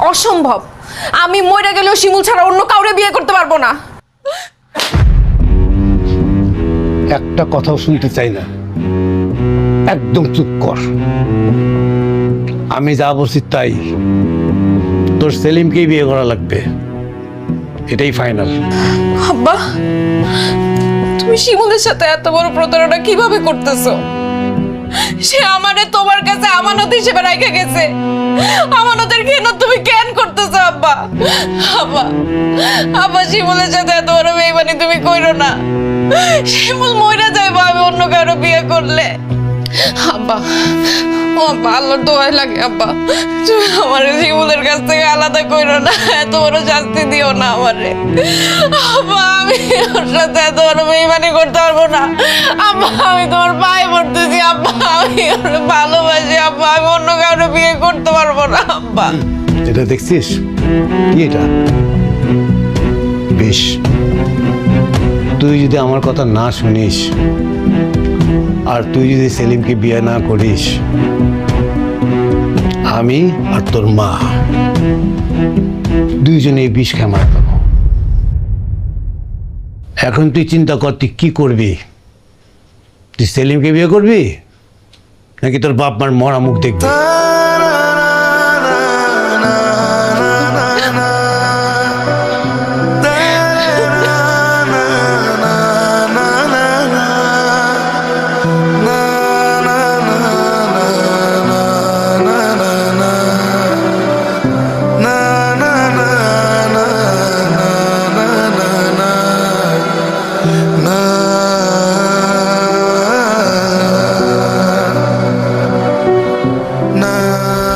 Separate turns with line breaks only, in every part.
অসম্ভব। আমি মরে গেলেও শিমুল ছাড়া অন্য কাউরে বিয়ে করতে পারবো না।
একটা কথাও শুনতে চাই না, একদম চুপ কর। আমি যা বলছি তাই, তোর সেলিমকেই বিয়ে করা লাগবে, এটাই ফাইনাল।
আব্বা, তুমি শিমুলের সাথে এত বড় প্রতারণা কিভাবে করতেছো? সে আমারে তোমার কাছে আমানত হিসেবে রেখে গেছে। আমানতের খেয়ানত তুমি কেন করতেছো আব্বা? আব্বা, আব্বা, শিমুলের সাথে এত বড় বেইমানি তুমি কইরো না। শিমুল মইরা যাইবো আমি অন্য কারো বিয়ে করলে। আব্বা, ও আব্বা, আল্লাহর দোয়াই লাগে আব্বা, তুমি আমার শিমুলের কাছ থেকে আলাদা কইরো না, এত বড় শাস্তি দিও না আমারে। আব্বা, আমি ওর সাথে এত বড় বেইমানি করতে পারবো না। আব্বা, আমি তোমার পায়ে পড়তেছি আব্বা, আমি ওরে ভালোবাসি আব্বা, আমি অন্য কারো বিয়ে করতে পারবো না আব্বা।
এটা দেখছিস কি? এটা বেশ, তুই যদি আমার কথা না শুনিস আর তুই যদি সেলিমকে বিয়ে না করিস, আমি আর তোর মা দুইজনে এই বিষ খেয়ে মারা যাবো। এখন তুই চিন্তা কর, তুই কি করবি? তুই সেলিমকে বিয়ে করবি নাকি তোর বাপ মার মরা মুখ দেখবি?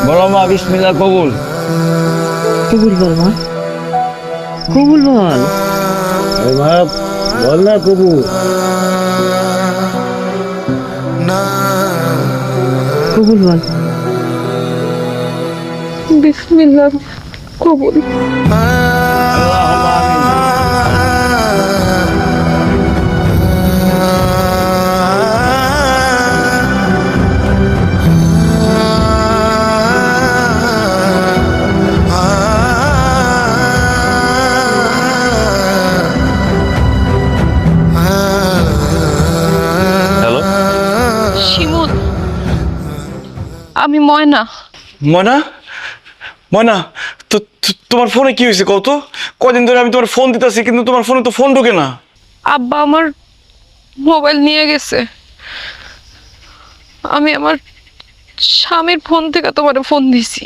বলো মা, বিসমিল্লাহ কবুল।
কবুল বল মা, কবুল বল।
মা বল না কবুল।
কবুল বল। বিসমিল্লাহ কবুল।
হ্যালো
শিমুল, আমি ময়না।
ময়না, ময়না, তোমার ফোনে কি হয়েছে কত? কদিন ধরে আমি তোমার ফোন দিতেছি কিন্তু তোমার ফোনে তো ফোন ঢোকে না।
আব্বা আমার মোবাইল নিয়ে গেছে। আমি আমার স্বামীর ফোন থেকে তোমারে ফোন দিছি।